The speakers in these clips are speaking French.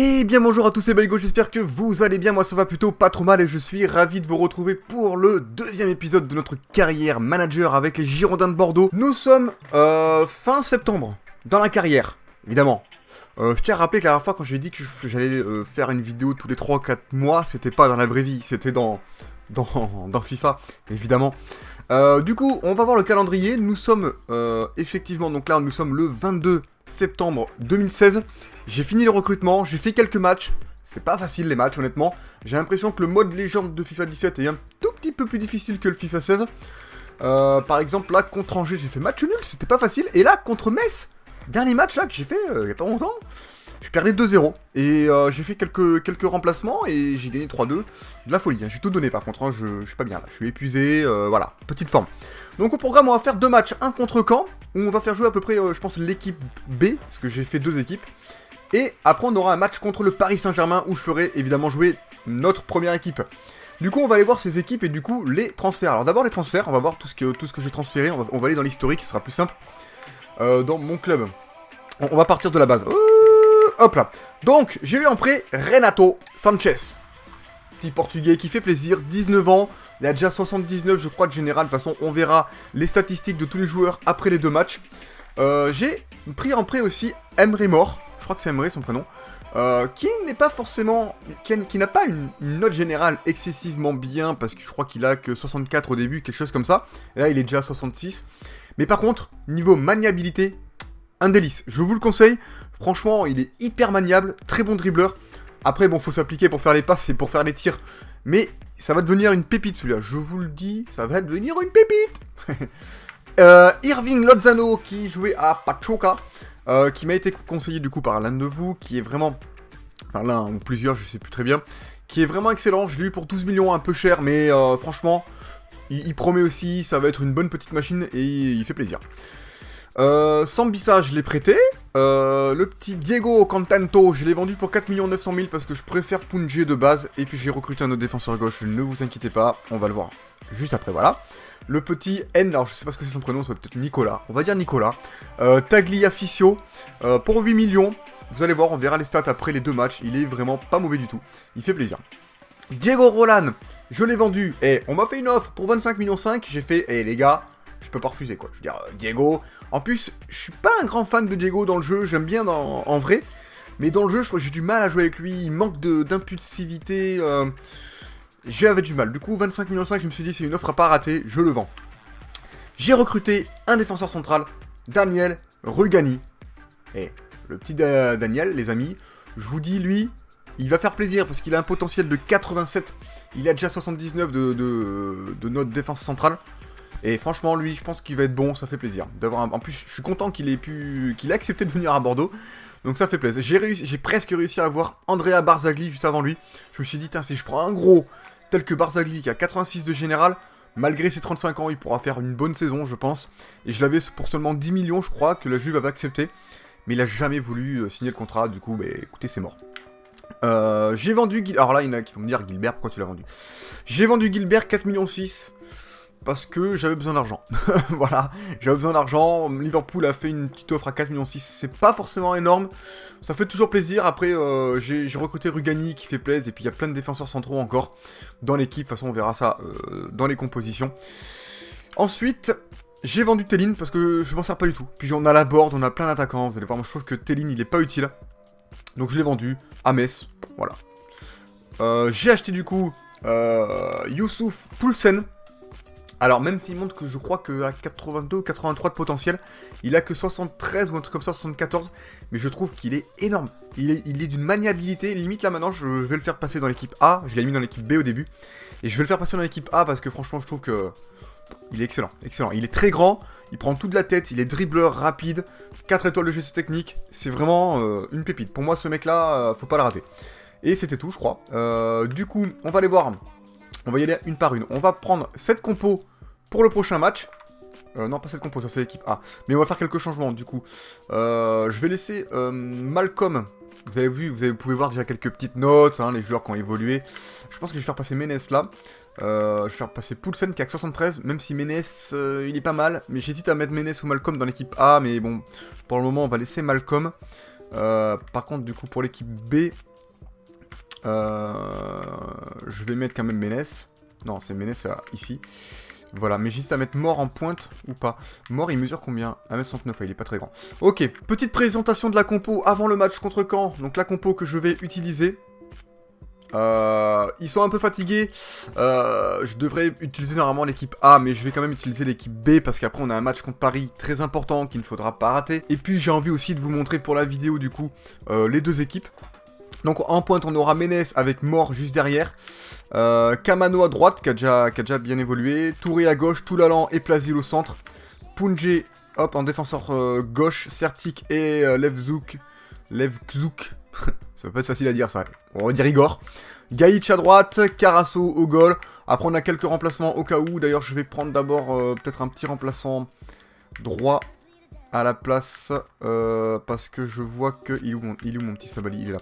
Eh bien bonjour à tous et Baligo, j'espère que vous allez bien, moi ça va plutôt pas trop mal et je suis ravi de vous retrouver pour le deuxième épisode de notre carrière manager avec les Girondins de Bordeaux. Nous sommes fin septembre, dans la carrière, évidemment. Je tiens à rappeler que la dernière fois quand j'ai dit que j'allais faire une vidéo tous les 3-4 mois, c'était pas dans la vraie vie, c'était dans FIFA, évidemment. Du coup, on va voir le calendrier, nous sommes effectivement, donc là nous sommes le 22 septembre 2016, j'ai fini le recrutement, j'ai fait quelques matchs, c'était pas facile les matchs honnêtement, j'ai l'impression que le mode légende de FIFA 17 est un tout petit peu plus difficile que le FIFA 16, par exemple là contre Angers j'ai fait match nul, c'était pas facile, et là contre Metz, dernier match là que j'ai fait il y a pas longtemps, je perdais 2-0, et j'ai fait quelques remplacements, et j'ai gagné 3-2, de la folie, hein. J'ai tout donné par contre, hein. Je suis pas bien là, je suis épuisé, voilà, petite forme. Donc au programme on va faire deux matchs, un contre Caen, où on va faire jouer à peu près, je pense, l'équipe B, parce que j'ai fait deux équipes, et après on aura un match contre le Paris Saint-Germain, où je ferai évidemment jouer notre première équipe. Du coup on va aller voir ces équipes, et du coup les transferts. Alors d'abord les transferts, on va voir tout ce que j'ai transféré, on va aller dans l'historique, ce sera plus simple, dans mon club. On va partir de la base. Hop là. Donc, j'ai eu en prêt Renato Sanchez. Petit portugais qui fait plaisir, 19 ans. Il a déjà 79, je crois, de général. De toute façon, on verra les statistiques de tous les joueurs après les deux matchs. J'ai pris en prêt aussi Emre Mor. Je crois que c'est Emre son prénom. Qui n'est pas forcément... Qui n'a pas une note générale excessivement bien. Parce que je crois qu'il a que 64 au début, quelque chose comme ça. Et là, il est déjà à 66. Mais par contre, niveau maniabilité... un délice, je vous le conseille, franchement il est hyper maniable, très bon dribbleur. Après bon faut s'appliquer pour faire les passes et pour faire les tirs, mais ça va devenir une pépite celui-là, je vous le dis, ça va devenir une pépite. Irving Lozano qui jouait à Pachuca, qui m'a été conseillé du coup par l'un de vous, qui est vraiment, enfin l'un ou plusieurs, je sais plus très bien, qui est vraiment excellent, je l'ai eu pour 12 millions, un peu cher, mais franchement, il promet aussi, ça va être une bonne petite machine et il fait plaisir. Sambissa, je l'ai prêté. Le petit Diego Cantanto, je l'ai vendu pour 4 900 000 parce que je préfère Punje de base. Et puis j'ai recruté un autre défenseur gauche, ne vous inquiétez pas, on va le voir juste après, voilà. Le petit N, alors je sais pas ce que c'est son prénom, ça va peut-être Nicolas, on va dire Nicolas. Tagliaficio, pour 8 millions, vous allez voir, on verra les stats après les deux matchs, il est vraiment pas mauvais du tout, il fait plaisir. Diego Roland, je l'ai vendu, et on m'a fait une offre pour 25 millions 5, j'ai fait, les gars... je peux pas refuser quoi, je veux dire, Diego, en plus, je suis pas un grand fan de Diego dans le jeu, j'aime bien en vrai, mais dans le jeu, je crois que j'ai du mal à jouer avec lui, il manque d'impulsivité, j'avais du mal, du coup, 25 millions 5, je me suis dit, c'est une offre à pas rater, je le vends. J'ai recruté un défenseur central, Daniel Rugani, et le petit Daniel, les amis, je vous dis, lui, il va faire plaisir, parce qu'il a un potentiel de 87, il a déjà 79 de notre défense centrale. Et franchement, lui, je pense qu'il va être bon, ça fait plaisir. En plus, je suis content qu'il ait accepté de venir à Bordeaux. Donc ça fait plaisir. J'ai presque réussi à avoir Andrea Barzagli juste avant lui. Je me suis dit, si je prends un gros tel que Barzagli, qui a 86 de général, malgré ses 35 ans, il pourra faire une bonne saison, je pense. Et je l'avais pour seulement 10 millions, je crois, que la Juve avait accepté. Mais il a jamais voulu signer le contrat, du coup, écoutez, c'est mort. J'ai vendu... Alors là, il y en a qui vont me dire, Gilbert, pourquoi tu l'as vendu? J'ai vendu Gilbert 4 millions 6. Parce que j'avais besoin d'argent. Voilà, j'avais besoin d'argent. Liverpool a fait une petite offre à 4 millions 6. C'est pas forcément énorme. Ça fait toujours plaisir. Après, j'ai recruté Rugani qui fait plaisir. Et puis il y a plein de défenseurs centraux encore dans l'équipe. De toute façon, on verra ça dans les compositions. Ensuite, j'ai vendu Tellin parce que je m'en sers pas du tout. Puis on a la board, on a plein d'attaquants. Vous allez voir, moi je trouve que Tellin il est pas utile. Donc je l'ai vendu à Metz. Voilà. J'ai acheté du coup Youssouf Poulsen. Alors, même s'il montre que je crois qu'à 82 ou 83 de potentiel, il a que 73 ou un truc comme ça, 74, mais je trouve qu'il est énorme. Il est d'une maniabilité, limite là maintenant, je vais le faire passer dans l'équipe A, je l'ai mis dans l'équipe B au début, et je vais le faire passer dans l'équipe A parce que franchement, je trouve que il est excellent, excellent. Il est très grand, il prend toute la tête, il est dribbleur rapide, 4 étoiles de gestion technique, c'est vraiment une pépite. Pour moi, ce mec-là, faut pas le rater. Et c'était tout, je crois. Du coup, on va aller voir, on va y aller une par une. On va prendre cette compo pour le prochain match. Non, pas cette compo, ça c'est l'équipe A. Mais on va faire quelques changements, du coup. Je vais laisser Malcolm. Vous avez vu, vous pouvez voir déjà quelques petites notes, hein, les joueurs qui ont évolué. Je pense que je vais faire passer Ménès là. Je vais faire passer Poulsen qui a que 73, même si Ménès, il est pas mal. Mais j'hésite à mettre Ménès ou Malcolm dans l'équipe A, mais bon, pour le moment, on va laisser Malcolm. Par contre, du coup, pour l'équipe B, Je vais mettre quand même Ménès. Non, c'est Ménès ici. Voilà, mais j'hésite à mettre Mort en pointe ou pas. Mort, il mesure combien? 1m69, il est pas très grand. Ok, petite présentation de la compo avant le match contre Caen. Donc la compo que je vais utiliser. Ils sont un peu fatigués. Je devrais utiliser normalement l'équipe A, mais je vais quand même utiliser l'équipe B parce qu'après on a un match contre Paris très important qu'il ne faudra pas rater. Et puis j'ai envie aussi de vous montrer pour la vidéo du coup les deux équipes. Donc en pointe on aura Ménès avec Mort juste derrière. Kamano à droite qui a déjà bien évolué. Touré à gauche, Toulalan et Plasil au centre. Punje hop en défenseur gauche, Sertic et Levzouk. Ça va pas être facile à dire ça. On va dire Igor. Gaïch à droite, Carasso au goal. Après on a quelques remplacements au cas où. D'ailleurs je vais prendre d'abord peut-être un petit remplaçant droit à la place. Parce que je vois que... Il est où mon petit Sabali? Il est là.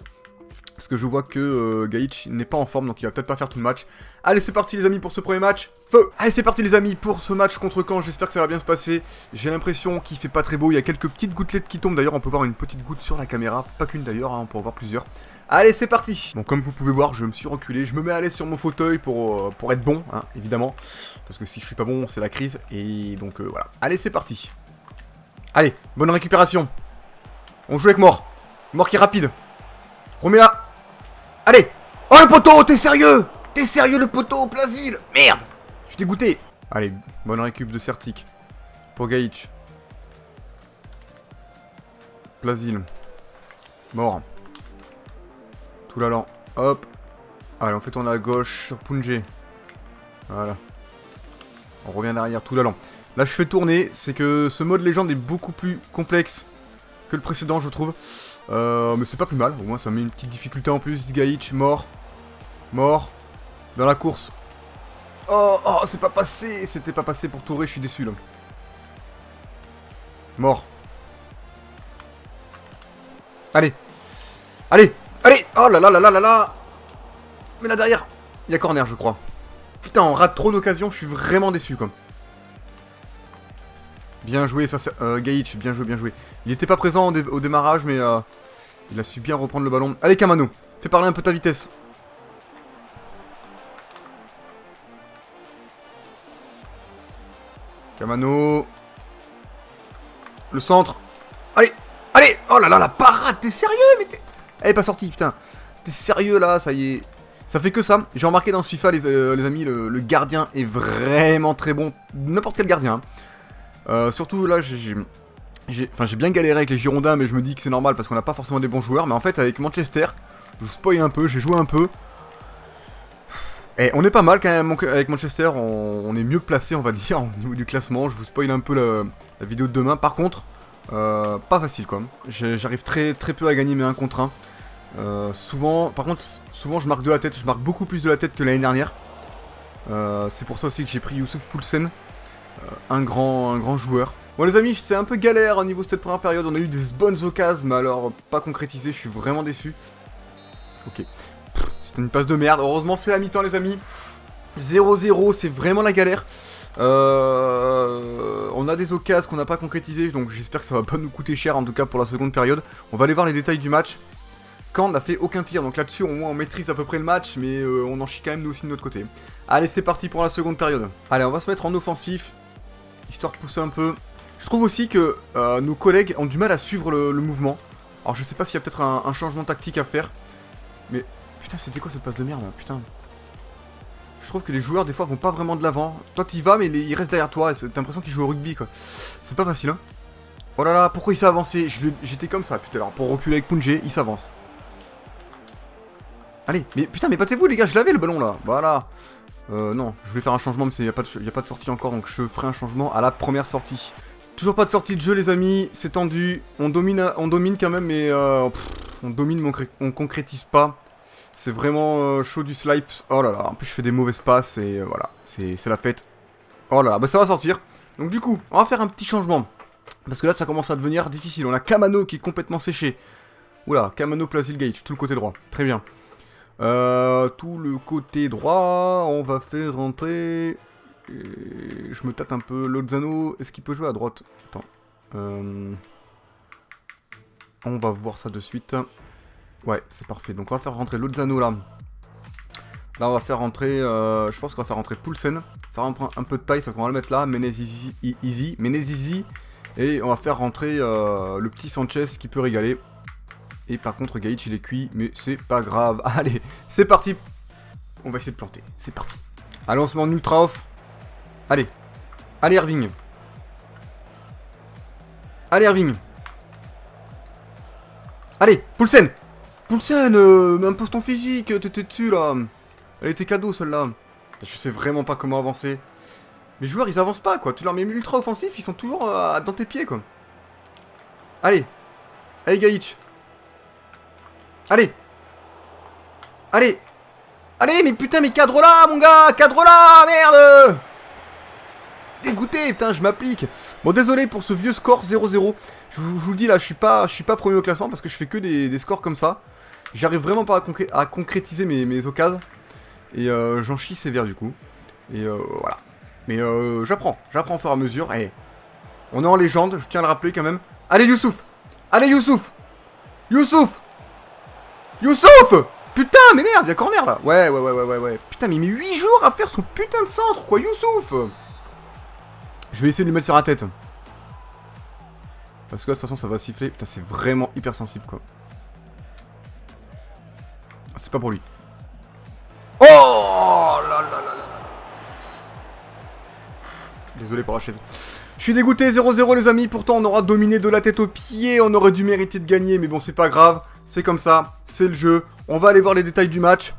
Parce que je vois que Gaïch n'est pas en forme, donc il va peut-être pas faire tout le match. Allez, c'est parti les amis pour ce premier match. Feu! Allez, c'est parti les amis pour ce match contre Caen. J'espère que ça va bien se passer. J'ai l'impression qu'il fait pas très beau. Il y a quelques petites gouttelettes qui tombent. D'ailleurs, on peut voir une petite goutte sur la caméra. Pas qu'une d'ailleurs, hein, on peut en voir plusieurs. Allez, c'est parti! Bon, comme vous pouvez voir, je me suis reculé. Je me mets à l'aise sur mon fauteuil pour être bon, hein, évidemment. Parce que si je suis pas bon, c'est la crise. Et donc, voilà. Allez, c'est parti. Allez, bonne récupération. On joue avec Mort. Mort qui est rapide. Remets-la. Allez! Oh le poteau, t'es sérieux? T'es sérieux le poteau, Plasil? Merde! Je suis dégoûté. Allez, bonne récup de Sertic. Pour Gaïch. Plasil. Mort. Toulalan. Hop. Allez, on fait tourner à gauche sur Punje. Voilà. On revient derrière, Toulalan. Là, je fais tourner. C'est que ce mode légende est beaucoup plus complexe que le précédent, je trouve. Mais c'est pas plus mal, au moins ça met une petite difficulté en plus. Gaïch, mort. Mort. Dans la course. Oh, c'est pas passé. C'était pas passé pour Touré, je suis déçu là. Mort. Allez. Allez. Allez. Oh là là là là là là. Mais là derrière, il y a corner je crois. Putain, on rate trop d'occasions, je suis vraiment déçu quoi. Bien joué, ça c'est... Gaïch, bien joué, bien joué. Il était pas présent au démarrage, mais il a su bien reprendre le ballon. Allez, Kamano, fais parler un peu ta vitesse. Kamano. Le centre. Allez, allez. Oh là là, la parade, t'es sérieux? Mais t'es... Elle est pas sortie, putain. T'es sérieux là, ça y est. Ça fait que ça. J'ai remarqué dans ce FIFA, les amis, le gardien est vraiment très bon. N'importe quel gardien, hein. Surtout là, j'ai bien galéré avec les Girondins, mais je me dis que c'est normal parce qu'on n'a pas forcément des bons joueurs. Mais en fait, avec Manchester, je vous spoil un peu, j'ai joué un peu. Et on est pas mal quand même avec Manchester, on est mieux placé, on va dire, au niveau du classement. Je vous spoil un peu la vidéo de demain. Par contre, pas facile quoi. J'arrive très peu à gagner mes 1 contre 1. Souvent je marque de la tête, je marque beaucoup plus de la tête que l'année dernière. C'est pour ça aussi que j'ai pris Youssouf Poulsen. Un grand joueur. Bon les amis, c'est un peu galère au niveau de cette première période. On a eu des bonnes occasions, mais alors pas concrétisé. Je suis vraiment déçu. Ok. C'était une passe de merde. Heureusement c'est la mi-temps les amis. 0-0, c'est vraiment la galère. On a des occasions qu'on n'a pas concrétisées. Donc j'espère que ça va pas nous coûter cher en tout cas pour la seconde période. On va aller voir les détails du match. Caen n'a fait aucun tir, donc là-dessus au moins on maîtrise à peu près le match, mais on en chie quand même nous aussi de notre côté. Allez c'est parti pour la seconde période. Allez on va se mettre en offensif, histoire de pousser un peu. Je trouve aussi que nos collègues ont du mal à suivre le mouvement. Alors je sais pas s'il y a peut-être un changement tactique à faire. Mais putain c'était quoi cette passe de merde là, putain. Je trouve que les joueurs des fois vont pas vraiment de l'avant. Toi t'y vas mais ils restent derrière toi, et t'as l'impression qu'ils jouent au rugby quoi. C'est pas facile hein. Oh là là, pourquoi il s'est avancé? J'étais comme ça putain, alors pour reculer avec Punje, il s'avance. Allez, mais putain, mais battez-vous les gars, je l'avais le ballon là, voilà. Non, je vais faire un changement, mais il n'y a pas de sortie encore, donc je ferai un changement à la première sortie. Toujours pas de sortie de jeu les amis, c'est tendu, on domine quand même, mais on domine, mais on concrétise pas. C'est vraiment chaud du slide. Oh là là, en plus je fais des mauvaises passes, et voilà, c'est la fête. Oh là là, bah ça va sortir. Donc du coup, on va faire un petit changement. Parce que là ça commence à devenir difficile, on a Kamano qui est complètement séché. Oula, Kamano Plasil Gaïch, tout le côté droit, très bien. Tout le côté droit, on va faire rentrer... Et je me tâte un peu. Lozano, est-ce qu'il peut jouer à droite? Attends. On va voir ça de suite. Ouais, c'est parfait. Donc on va faire rentrer Lozano là. Là, on va faire rentrer... je pense qu'on va faire rentrer Poulsen. Faire un peu de taille, ça qu'on va le mettre là. Menez easy. Et on va faire rentrer le petit Sanchez qui peut régaler. Et par contre, Gaïch il est cuit, mais c'est pas grave. Allez, c'est parti. On va essayer de planter. C'est parti. Allez, on se met en ultra off. Allez. Allez, Irving. Allez, Irving. Allez, Poulsen. Poulsen, impose ton physique. T'étais dessus, là. Elle était cadeau, celle-là. Je sais vraiment pas comment avancer. Les joueurs, ils avancent pas, quoi. Tu leur mets ultra offensif, ils sont toujours dans tes pieds, quoi. Allez. Allez, Gaïch. Allez. Allez. Allez, mais putain, mais cadre là, mon gars. Cadre là, merde. Dégoûté, putain, je m'applique. Bon, désolé pour ce vieux score 0-0. Je vous le dis, là, je suis pas premier au classement parce que je fais que des scores comme ça. J'arrive vraiment pas à concrétiser mes occasions. Et j'en chie sévère, du coup. Et voilà. Mais j'apprends au fur et à mesure. Et on est en légende, je tiens à le rappeler quand même. Allez, Youssouf. Allez, Youssouf. Youssouf. Youssouf. Putain, mais merde, il y a corner, là. Ouais. Putain, mais il met 8 jours à faire son putain de centre, quoi, Youssouf. Je vais essayer de lui mettre sur la tête. Parce que là, de toute façon, ça va siffler. Putain, c'est vraiment hyper sensible, quoi. Ah, c'est pas pour lui. Oh là là là là. Désolé pour la chaise. Je suis dégoûté, 0-0 les amis. Pourtant, on aura dominé de la tête aux pieds. On aurait dû mériter de gagner. Mais bon, c'est pas grave. C'est comme ça. C'est le jeu. On va aller voir les détails du match.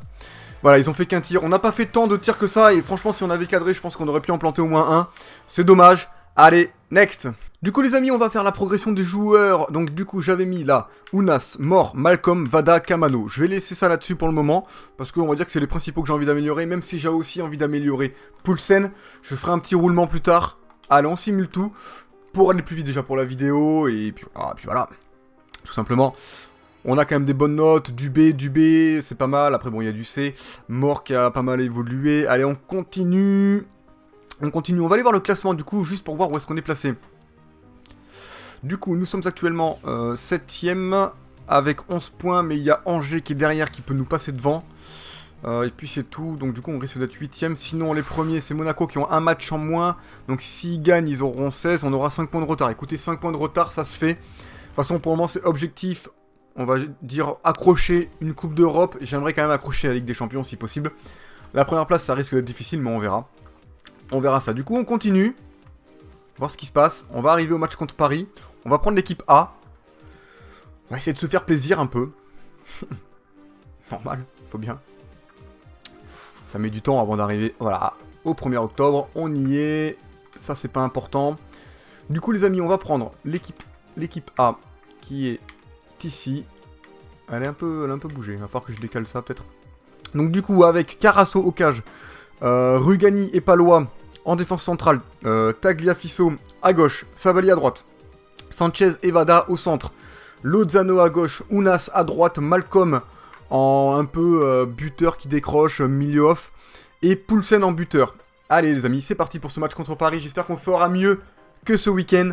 Voilà, ils ont fait qu'un tir. On n'a pas fait tant de tirs que ça. Et franchement, si on avait cadré, je pense qu'on aurait pu en planter au moins un. C'est dommage. Allez, next. Du coup, les amis, on va faire la progression des joueurs. Donc, du coup, j'avais mis là Ounas, Mort, Malcolm, Vada, Kamano. Je vais laisser ça là-dessus pour le moment. Parce qu'on va dire que c'est les principaux que j'ai envie d'améliorer. Même si j'ai aussi envie d'améliorer Poulsen. Je ferai un petit roulement plus tard. Allez, on simule tout. Pour aller plus vite déjà pour la vidéo. Et puis voilà. Tout simplement. On a quand même des bonnes notes, du B, c'est pas mal. Après, bon, il y a du C. Mort qui a pas mal évolué. Allez, on continue. On va aller voir le classement, du coup, juste pour voir où est-ce qu'on est placé. Du coup, nous sommes actuellement 7ème, avec 11 points, mais il y a Angers qui est derrière, qui peut nous passer devant. Et puis c'est tout, donc du coup, on risque d'être 8ème. Sinon, les premiers, c'est Monaco qui ont un match en moins. Donc s'ils gagnent, ils auront 16, on aura 5 points de retard. Écoutez, 5 points de retard, ça se fait. De toute façon, pour le moment, c'est objectif... On va dire accrocher une Coupe d'Europe. J'aimerais quand même accrocher la Ligue des Champions si possible. La première place, ça risque d'être difficile, mais on verra. On verra ça. Du coup, on continue. Voir ce qui se passe. On va arriver au match contre Paris. On va prendre l'équipe A. On va essayer de se faire plaisir un peu. Normal, faut bien. Ça met du temps avant d'arriver. Voilà, au 1er octobre. On y est. Ça, c'est pas important. Du coup, les amis, on va prendre l'équipe A qui est... ici, elle est un peu bougée, il va falloir que je décale ça peut-être. Donc du coup avec Carasso au cage, Rugani et Palois en défense centrale, Tagliafico à gauche, Savali à droite, Sanchez et Vada au centre, Lozano à gauche, Ounas à droite, Malcolm en un peu buteur qui décroche, milieu off, et Poulsen en buteur. Allez les amis, c'est parti pour ce match contre Paris, j'espère qu'on fera mieux que ce week-end.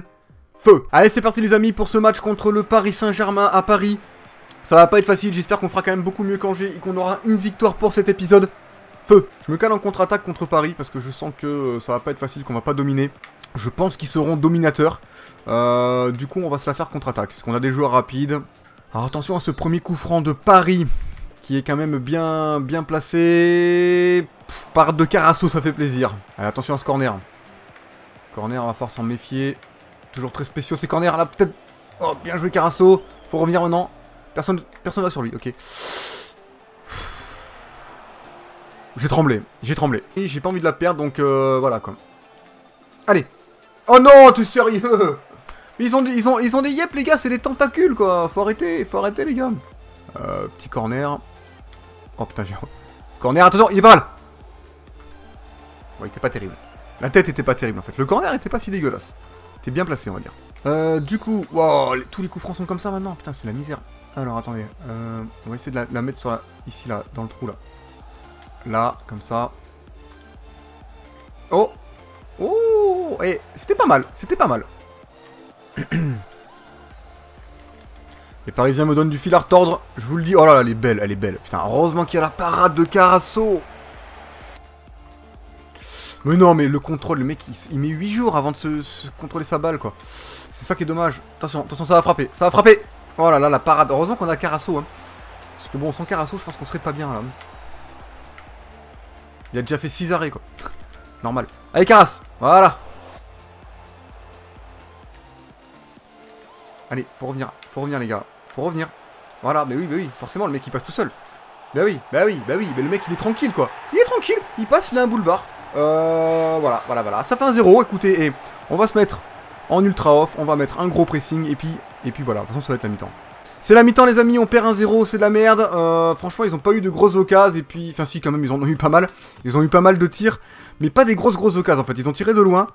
Feu. Allez, c'est parti les amis pour ce match contre le Paris Saint-Germain à Paris. Ça va pas être facile, j'espère qu'on fera quand même beaucoup mieux qu'Angers et qu'on aura une victoire pour cet épisode. Feu. Je me cale en contre-attaque contre Paris parce que je sens que ça va pas être facile, qu'on va pas dominer. Je pense qu'ils seront dominateurs. Du coup, on va se la faire contre-attaque parce qu'on a des joueurs rapides. Alors attention à ce premier coup franc de Paris qui est quand même bien placé. Par de Carasso, ça fait plaisir. Allez, attention à ce corner. Corner, on va falloir s'en méfier. Toujours très spéciaux ces corners là, peut-être. Oh, bien joué Carasso. Faut revenir maintenant. Personne va sur lui, ok. J'ai tremblé. Et j'ai pas envie de la perdre, donc voilà quoi. Allez. Oh non, t'es sérieux? Ils ont des yep les gars, c'est des tentacules quoi. Faut arrêter les gars. Petit corner. Oh putain, j'ai... Corner, attention, il est pas mal. Bon, il était pas terrible. La tête était pas terrible en fait. Le corner était pas si dégueulasse. T'es bien placé, on va dire. Du coup, wow, tous les coups francs sont comme ça maintenant. Putain, c'est la misère. Alors, attendez. On va essayer de la mettre sur la... Ici, là, dans le trou, là. Là, comme ça. Oh. Oh. Et c'était pas mal. Et Les Parisiens me donnent du fil à retordre, je vous le dis. Oh là là, elle est belle, elle est belle. Putain, heureusement qu'il y a la parade de Carasso. Mais non, mais le contrôle, le mec, il met 8 jours avant de se contrôler sa balle, quoi. C'est ça qui est dommage. Attention, attention, ça va frapper, ça va frapper. Oh là là, la parade. Heureusement qu'on a Carasso, hein. Parce que bon, sans Carasso, je pense qu'on serait pas bien, là. Il a déjà fait 6 arrêts, quoi. Normal. Allez, Caras, voilà. Allez, faut revenir, les gars. Faut revenir. Voilà, mais oui, forcément, le mec, il passe tout seul. Bah oui, mais le mec, il est tranquille, quoi. Il est tranquille, il passe, il a un boulevard. Voilà. Ça fait un 0, écoutez, et on va se mettre en ultra off, on va mettre un gros pressing, et puis voilà, de toute façon, ça va être la mi-temps. C'est la mi-temps, les amis, on perd un 0, c'est de la merde. Franchement, ils ont pas eu de grosses occasions, et puis, enfin si, quand même, ils en ont eu pas mal. Ils ont eu pas mal de tirs, mais pas des grosses occasions, en fait. Ils ont tiré de loin.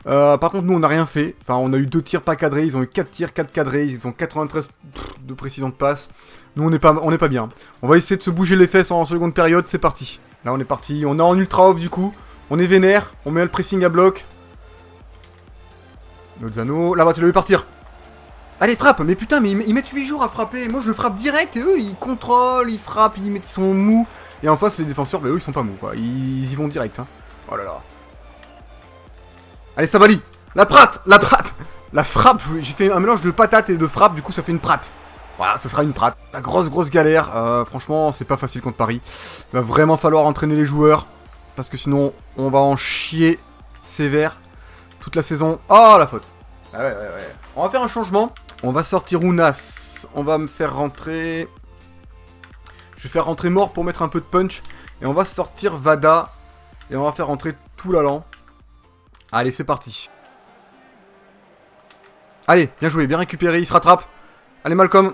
Par contre, nous, on n'a rien fait. Enfin, on a eu 2 tirs pas cadrés, ils ont eu 4 tirs, 4 cadrés, ils ont 93 de précision de passe. Nous, on n'est pas bien. On va essayer de se bouger les fesses en seconde période, c'est parti. Là, on est parti, on est en ultra off, du coup. On est vénère, on met le pressing à bloc. Lozano, là-bas, tu l'as vu partir. Allez, frappe. Mais putain, mais ils mettent 8 jours à frapper. Moi, je frappe direct et eux, ils contrôlent, ils frappent, ils sont mous. Et en face, les défenseurs, bah eux, ils sont pas mous, quoi. Ils y vont direct, hein. Oh là là. Allez, Sabali. La frappe. J'ai fait un mélange de patate et de frappe, du coup, ça fait une prate. Voilà, ça sera une prate. La grosse galère. Franchement, c'est pas facile contre Paris. Il va vraiment falloir entraîner les joueurs. Parce que sinon, on va en chier sévère toute la saison. Oh, la faute. Ah ouais. On va faire un changement. On va sortir Ounas. On va me faire rentrer... Je vais faire rentrer Mort pour mettre un peu de punch. Et on va sortir Vada. Et on va faire rentrer Toulalan. Allez, c'est parti. Allez, bien joué, bien récupéré, il se rattrape. Allez, Malcolm.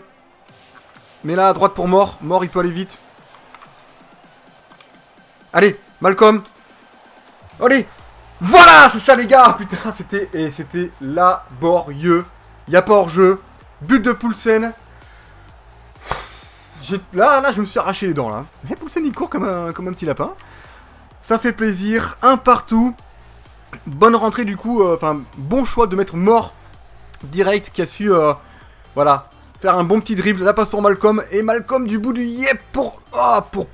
Mets là à droite pour Mort. Mort, il peut aller vite. Allez, Malcolm. Allez. Voilà, c'est ça les gars. Putain, c'était laborieux. Il n'y a pas hors-jeu. But de Poulsen. Là, je me suis arraché les dents, là. Mais Poulsen, il court comme un petit lapin. Ça fait plaisir. Un partout. Bonne rentrée, du coup. Enfin, bon choix de mettre Mort direct, qui a su, voilà, faire un bon petit dribble. La passe pour Malcolm. Et Malcolm du bout du yep pour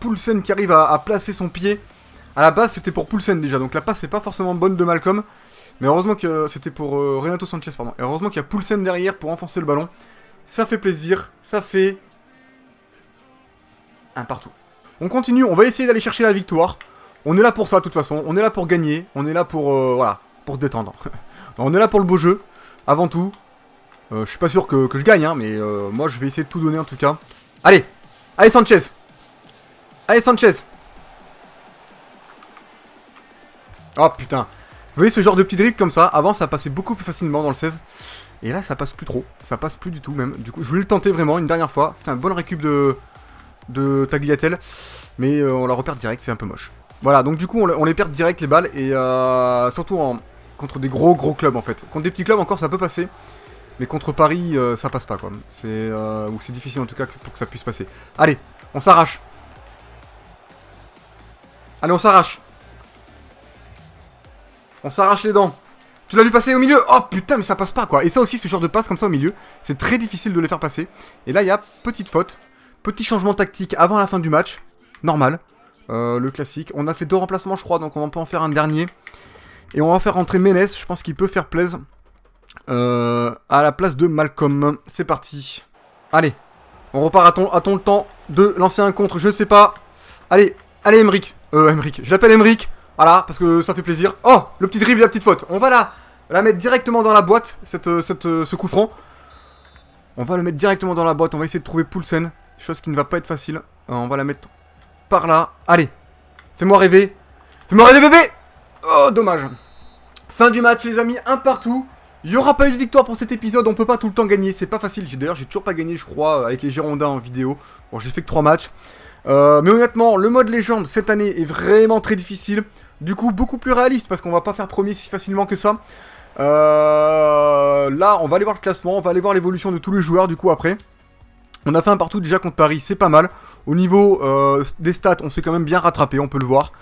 Poulsen qui arrive à placer son pied. À la base, c'était pour Poulsen déjà. Donc la passe, c'est pas forcément bonne de Malcolm. Mais heureusement que c'était pour Renato Sanchez, pardon. Et heureusement qu'il y a Poulsen derrière pour enfoncer le ballon. Ça fait plaisir. Ça fait... un partout. On continue. On va essayer d'aller chercher la victoire. On est là pour ça, de toute façon. On est là pour gagner. On est là pour... voilà. Pour se détendre. On est là pour le beau jeu. Avant tout. Je suis pas sûr que je gagne, hein. Mais moi, je vais essayer de tout donner, en tout cas. Allez. Allez, Sanchez. Allez, Sanchez. Oh, putain. Vous voyez ce genre de petit dribble comme ça. Avant, ça passait beaucoup plus facilement dans le 16. Et là, ça passe plus trop. Ça passe plus du tout, même. Du coup, je voulais le tenter vraiment une dernière fois. Putain, bonne récup de Tagliatelle. Mais on la repère direct, c'est un peu moche. Voilà, donc du coup, on les perd direct, les balles. Et surtout contre des gros clubs, en fait. Contre des petits clubs, encore, ça peut passer. Mais contre Paris, ça passe pas, quoi. Ou c'est difficile, en tout cas, pour que ça puisse passer. Allez, on s'arrache. Allez, on s'arrache. On s'arrache les dents. Tu l'as vu passer au milieu? Oh putain, mais ça passe pas, quoi. Et ça aussi, ce genre de passe comme ça au milieu, c'est très difficile de les faire passer. Et là, il y a petite faute. Petit changement tactique avant la fin du match. Normal. Le classique. On a fait 2 remplacements, je crois, donc on peut en faire un dernier. Et on va faire rentrer Ménès. Je pense qu'il peut faire plaisir. À la place de Malcolm. C'est parti. Allez. On repart à ton le temps de lancer un contre. Je sais pas. Allez, Emric. Je l'appelle Emric. Voilà, parce que ça fait plaisir. Oh, le petit dribble, la petite faute. On va la mettre directement dans la boîte, ce coup franc. On va le mettre directement dans la boîte. On va essayer de trouver Poulsen. Chose qui ne va pas être facile. On va la mettre par là. Allez. Fais-moi rêver. Fais-moi rêver, bébé. Oh, dommage. Fin du match, les amis. Un partout. Il n'y aura pas eu de victoire pour cet épisode. On peut pas tout le temps gagner. C'est pas facile. D'ailleurs, j'ai toujours pas gagné, je crois, avec les Girondins en vidéo. Bon, j'ai fait que 3 matchs. Mais honnêtement, le mode légende cette année est vraiment très difficile. Du coup, beaucoup plus réaliste parce qu'on va pas faire premier si facilement que ça. Là, on va aller voir le classement, on va aller voir l'évolution de tous les joueurs du coup après. On a fait un partout déjà contre Paris, c'est pas mal. Au niveau des stats, on s'est quand même bien rattrapé, on peut le voir.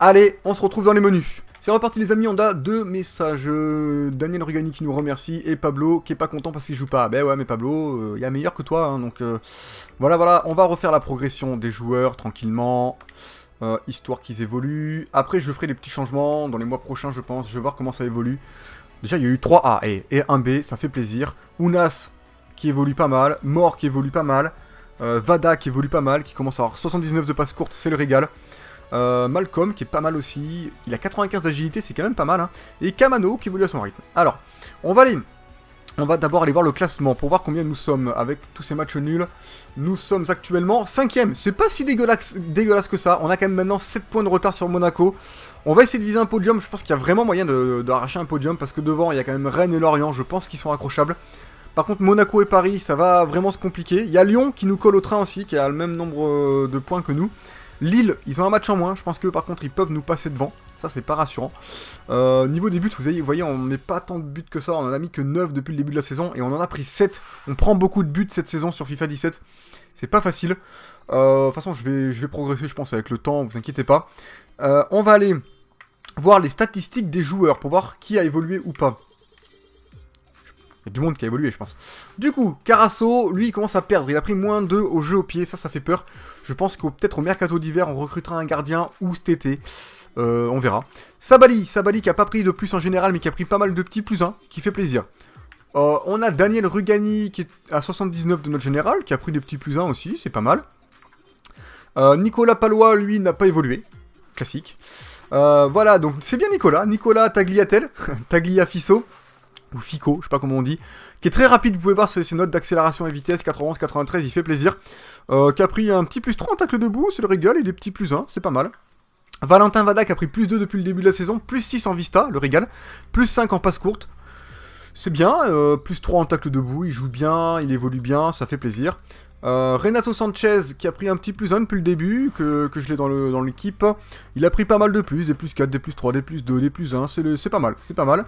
Allez, on se retrouve dans les menus. C'est reparti les amis, on a 2 messages. Daniel Rugani qui nous remercie et Pablo qui est pas content parce qu'il joue pas. Ben ouais mais Pablo, il y a meilleur que toi, hein, donc voilà, on va refaire la progression des joueurs tranquillement, histoire qu'ils évoluent. Après je ferai des petits changements dans les mois prochains je pense, je vais voir comment ça évolue. Déjà il y a eu 3 A et 1 B, ça fait plaisir. Unas qui évolue pas mal, Mort qui évolue pas mal, Vada qui évolue pas mal, qui commence à avoir 79 de passe courte, c'est le régal. Malcolm qui est pas mal aussi, il a 95 d'agilité, c'est quand même pas mal, hein. Et Kamano qui évolue à son rythme. Alors, on va d'abord aller voir le classement pour voir combien nous sommes avec tous ces matchs nuls. Nous sommes actuellement 5ème, c'est pas si dégueulasse que ça, on a quand même maintenant 7 points de retard sur Monaco. On va essayer de viser un podium, je pense qu'il y a vraiment moyen d'arracher un podium parce que devant il y a quand même Rennes et Lorient, je pense qu'ils sont accrochables. Par contre Monaco et Paris, ça va vraiment se compliquer. Il y a Lyon qui nous colle au train aussi, qui a le même nombre de points que nous. Lille, ils ont un match en moins, je pense que par contre ils peuvent nous passer devant, ça c'est pas rassurant. Niveau des buts, vous voyez on met pas tant de buts que ça, on en a mis que 9 depuis le début de la saison, et on en a pris 7, on prend beaucoup de buts cette saison sur FIFA 17, c'est pas facile. De toute façon je vais progresser je pense avec le temps, vous inquiétez pas. On va aller voir les statistiques des joueurs pour voir qui a évolué ou pas. Il y a du monde qui a évolué, je pense. Du coup, Carasso, lui, il commence à perdre. Il a pris moins 2 au jeu au pied, ça fait peur. Je pense que peut-être au mercato d'hiver, on recrutera un gardien ou cet été. On verra. Sabali qui a pas pris de plus en général, mais qui a pris pas mal de petits plus 1, qui fait plaisir. On a Daniel Rugani, qui est à 79 de notre général, qui a pris des petits plus 1 aussi, c'est pas mal. Nicolas Palois, lui, n'a pas évolué. Classique. Voilà, donc c'est bien Nicolas. Nicolas Tagliatel, Tagliafisso. Ou Fico, je sais pas comment on dit, qui est très rapide, vous pouvez voir ses notes d'accélération et vitesse, 91, 93, il fait plaisir, qui a pris un petit plus 3 en tacle debout, c'est le régal, et des petits plus 1, c'est pas mal. Valentin Vada qui a pris plus 2 depuis le début de la saison, plus 6 en vista, le régal, plus 5 en passe courte, c'est bien, plus 3 en tacle debout, il joue bien, il évolue bien, ça fait plaisir. Renato Sanchez qui a pris un petit plus 1 depuis le début, que je l'ai dans l'équipe, il a pris pas mal de plus, des plus 4, des plus 3, des plus 2, des plus 1, c'est pas mal, c'est pas mal.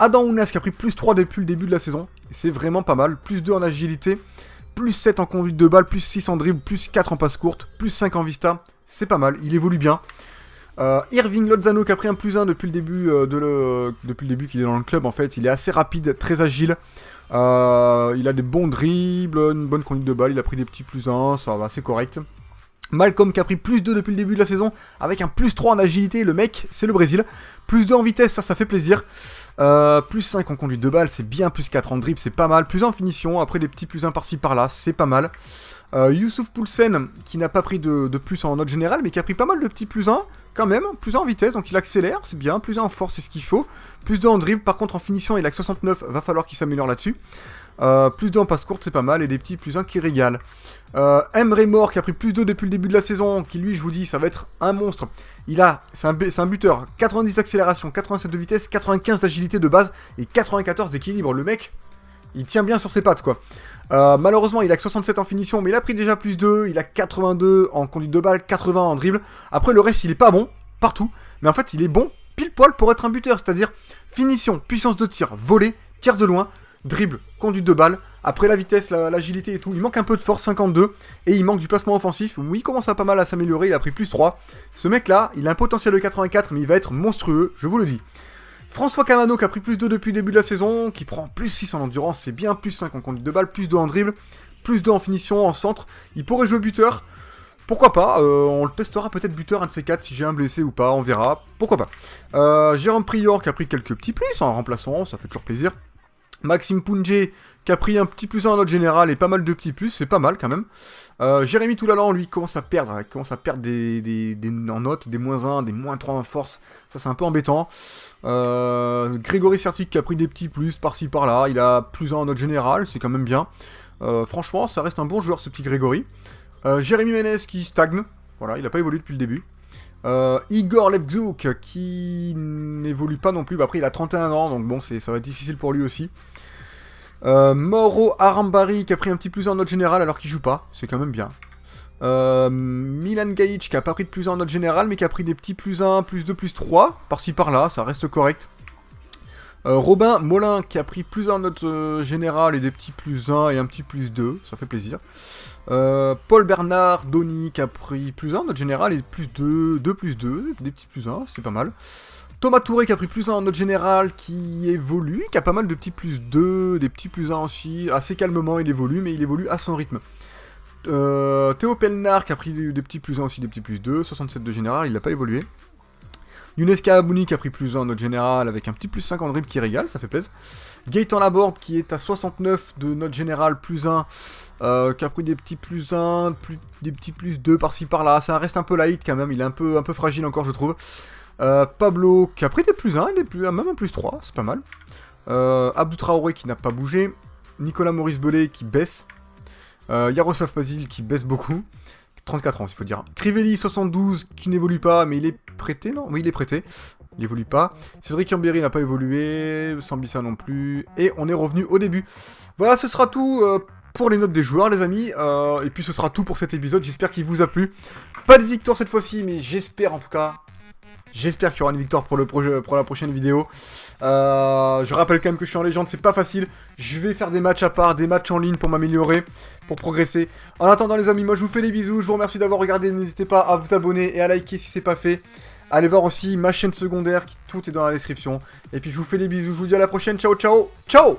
Adam Ounas qui a pris plus 3 depuis le début de la saison, c'est vraiment pas mal, plus 2 en agilité, plus 7 en conduite de balle, plus 6 en dribble, plus 4 en passe courte, plus 5 en vista, c'est pas mal, il évolue bien. Irving Lozano qui a pris un plus 1 depuis le début, depuis le début qu'il est dans le club en fait, il est assez rapide, très agile, il a des bons dribbles, une bonne conduite de balle, il a pris des petits plus 1, ça va, c'est correct. Malcolm qui a pris plus 2 depuis le début de la saison, avec un plus 3 en agilité, le mec, c'est le Brésil. Plus 2 en vitesse, ça fait plaisir. Plus 5 en conduite de balle, c'est bien. Plus 4 en dribble, c'est pas mal. Plus 1 en finition, après des petits plus 1 par-ci par-là, c'est pas mal. Youssouf Poulsen, qui n'a pas pris de plus en note générale, mais qui a pris pas mal de petits plus 1, quand même. Plus 1 en vitesse, donc il accélère, c'est bien. Plus 1 en force, c'est ce qu'il faut. Plus 2 en dribble, par contre en finition, il a que 69, va falloir qu'il s'améliore là-dessus. Plus 2 en passe courte, c'est pas mal, et des petits plus 1 qui régalent. Emre Mor qui a pris plus 2 depuis le début de la saison, qui lui, je vous dis, ça va être un monstre. C'est un buteur, 90 d'accélération, 87 de vitesse, 95 d'agilité de base, et 94 d'équilibre. Le mec, il tient bien sur ses pattes, quoi. Malheureusement, il a que 67 en finition, mais il a pris déjà plus 2, il a 82 en conduite de balle, 80 en dribble. Après, le reste, il est pas bon, partout, mais en fait, il est bon pile poil pour être un buteur, c'est-à-dire finition, puissance de tir, volée, tir de loin, dribble, conduite de balle, après la vitesse, l'agilité et tout, il manque un peu de force, 52, et il manque du placement offensif, où il commence à pas mal à s'améliorer, il a pris plus 3. Ce mec-là, il a un potentiel de 84, mais il va être monstrueux, je vous le dis. François Camano qui a pris plus 2 depuis le début de la saison, qui prend plus 6 en endurance, c'est bien, plus 5 en conduite de balle, plus 2 en dribble, plus 2 en finition, en centre, il pourrait jouer buteur. Pourquoi pas, on le testera peut-être buteur un de ces 4 si j'ai un blessé ou pas, on verra, pourquoi pas. Jérôme Prior qui a pris quelques petits plus en remplaçant, ça fait toujours plaisir. Maxime Pounjé qui a pris un petit plus 1 en note générale et pas mal de petits plus, c'est pas mal quand même. Jérémy Toulalan, lui, commence à perdre en notes, des moins 1, des moins 3 en force, ça c'est un peu embêtant. Grégory Sertic qui a pris des petits plus par-ci par-là, il a plus 1 en note générale, c'est quand même bien. Franchement, ça reste un bon joueur ce petit Grégory. Jérémy Ménez qui stagne, voilà, il n'a pas évolué depuis le début. Igor Levzouk qui n'évolue pas non plus, après il a 31 ans, donc bon, ça va être difficile pour lui aussi. Mauro Arambari qui a pris un petit plus 1 en note générale alors qu'il joue pas, c'est quand même bien. Milan Gajic qui a pas pris de plus 1 en note générale mais qui a pris des petits plus 1, plus 2, plus 3, par-ci par-là, ça reste correct. Robin Molin qui a pris plus 1 en note générale et des petits plus 1 et un petit plus 2, ça fait plaisir. Paul Bernard Donny qui a pris plus 1 en note générale et plus 2, 2 plus 2, des petits plus 1, c'est pas mal. Thomas Touré qui a pris +1 en note générale, qui évolue, qui a pas mal de petits +2, des petits +1 aussi, assez calmement il évolue, mais il évolue à son rythme. Théo Pelnard qui a pris des petits +1 aussi, des petits +2, 67 de général, il n'a pas évolué. Younes Kahabouni qui a pris +1 en note générale avec un petit +5 en dribble qui régale, ça fait plaisir. Gaëtan Laborde qui est à 69 de note générale +1, qui a pris des petits +1, des petits +2 par-ci par-là, ça reste un peu light quand même, il est un peu fragile encore je trouve. Pablo qui a pris des +1, il est même un +3, c'est pas mal. Abdou Traoré qui n'a pas bougé. Nicolas Maurice Belay qui baisse. Yaroslav Pazil qui baisse beaucoup. 34 ans, s'il faut dire. Crivelli 72 qui n'évolue pas, mais il est prêté, non? Oui, il est prêté. Il évolue pas. Cédric Ambéry n'a pas évolué. Sambissa non plus. Et on est revenu au début. Voilà, ce sera tout pour les notes des joueurs, les amis. Et puis ce sera tout pour cet épisode. J'espère qu'il vous a plu. Pas de victoire cette fois-ci, mais j'espère en tout cas. J'espère qu'il y aura une victoire pour la prochaine vidéo. Je rappelle quand même que je suis en légende, c'est pas facile. Je vais faire des matchs à part, des matchs en ligne pour m'améliorer, pour progresser. En attendant les amis, moi je vous fais des bisous. Je vous remercie d'avoir regardé. N'hésitez pas à vous abonner et à liker si c'est pas fait. Allez voir aussi ma chaîne secondaire, tout est dans la description. Et puis je vous fais des bisous. Je vous dis à la prochaine. Ciao, ciao, ciao!